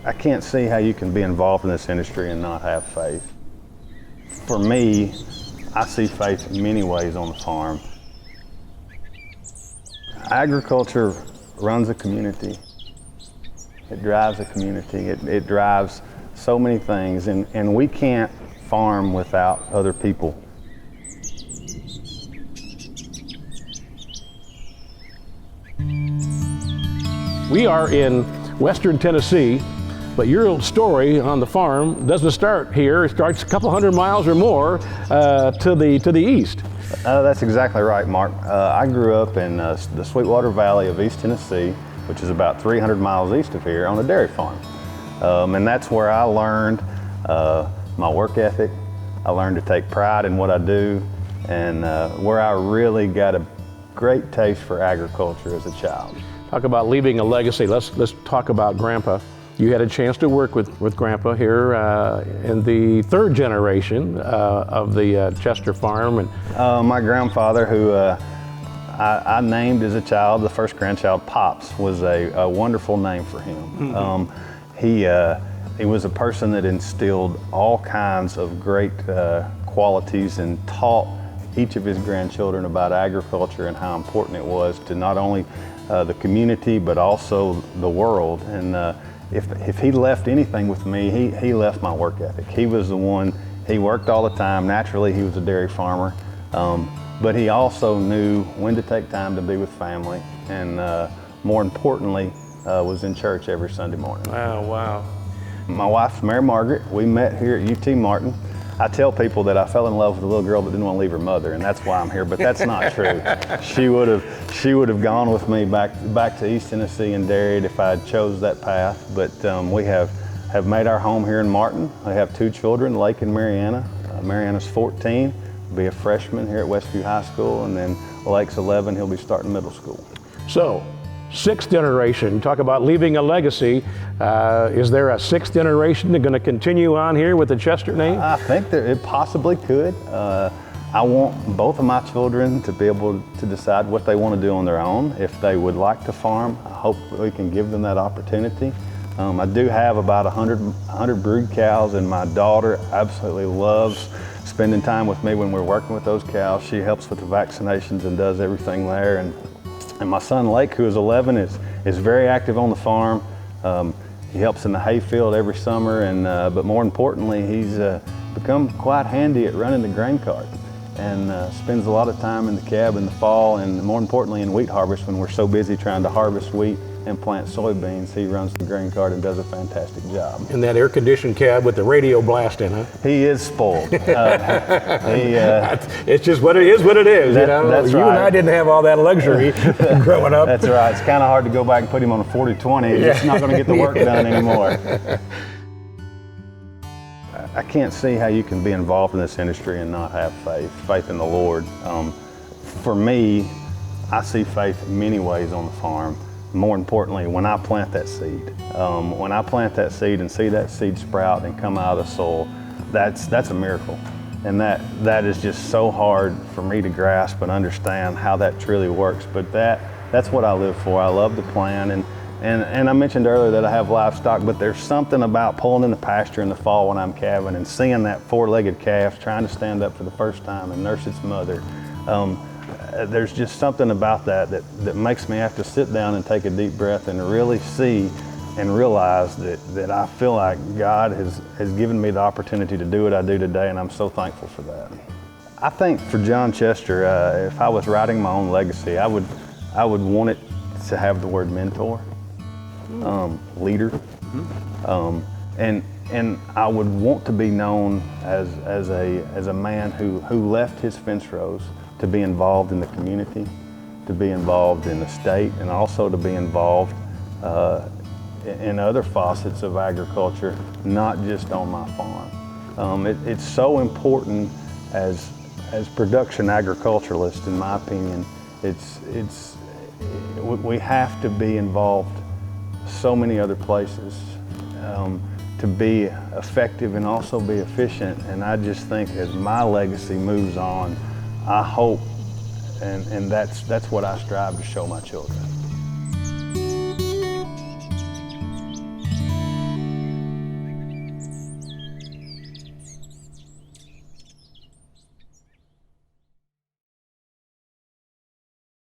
I can't see how you can be involved in this industry and not have faith. For me, I see faith in many ways on the farm. Agriculture runs a community. It drives a community. It drives so many things, and we can't farm without other people. We are in Western Tennessee, but your story on the farm doesn't start here. It starts a couple hundred miles or more to the east. That's exactly right, Mark. I grew up in the Sweetwater Valley of East Tennessee, which is about 300 miles east of here, on a dairy farm. And that's where I learned my work ethic. I learned to take pride in what I do, and where I really got a great taste for agriculture as a child. Talk about leaving a legacy. Let's talk about Grandpa. You had a chance to work with Grandpa here in the third generation of the Chester farm. And my grandfather, who I named as a child, the first grandchild, Pops, was a wonderful name for him. Mm-hmm. He was a person that instilled all kinds of great qualities and taught each of his grandchildren about agriculture and how important it was to not only the community but also the world. And if he left anything with me, he left my work ethic. He was the one, he worked all the time. Naturally, he was a dairy farmer, but he also knew when to take time to be with family, and more importantly, was in church every Sunday morning. Oh, wow. My wife's Mary Margaret. We met here at UT Martin. I tell people that I fell in love with a little girl that didn't want to leave her mother, and that's why I'm here, but that's not true. She would have gone with me back to East Tennessee and dairied if I had chose that path. But we have made our home here in Martin. I have two children, Lake and Mariana. Mariana's 14, will be a freshman here at Westview High School, and then Lake's 11, he'll be starting middle school. So, sixth generation, talk about leaving a legacy. Is there a sixth generation that's going to continue on here with the Chester name? I think that it possibly could. I want both of my children to be able to decide what they want to do on their own. If they would like to farm, I hope we can give them that opportunity. I do have about 100 brood cows, and my daughter absolutely loves spending time with me when we're working with those cows. She helps with the vaccinations and does everything there. And my son Lake, who is 11, is very active on the farm. He helps in the hayfield every summer, and but more importantly, he's become quite handy at running the grain cart, and spends a lot of time in the cab in the fall, and more importantly in wheat harvest when we're so busy trying to harvest wheat and plant soybeans. He runs the grain cart and does a fantastic job. In that air-conditioned cab with the radio blasting, huh? He is spoiled. It's just what it is, you know? That's right. You and I didn't have all that luxury growing up. That's right. It's kind of hard to go back and put him on a 40-20. He's just not going to get the work done anymore. I can't see how you can be involved in this industry and not have faith in the Lord. For me, I see faith in many ways on the farm. More importantly, when I plant that seed. When I plant that seed and see that seed sprout and come out of the soil, that's a miracle. And that is just so hard for me to grasp and understand how that truly works. But that's what I live for. I love to plant. And I mentioned earlier that I have livestock, but there's something about pulling in the pasture in the fall when I'm calving and seeing that four-legged calf trying to stand up for the first time and nurse its mother. There's just something about that makes me have to sit down and take a deep breath and really see and realize that I feel like God has given me the opportunity to do what I do today, and I'm so thankful for that. I think for John Chester, if I was writing my own legacy, I would want it to have the word mentor, leader, and I would want to be known as a man who left his fence rows to be involved in the community, to be involved in the state, and also to be involved in other facets of agriculture, not just on my farm. It's so important as production agriculturalists, in my opinion. We have to be involved so many other places to be effective and also be efficient. And I just think as my legacy moves on, I hope, and that's what I strive to show my children.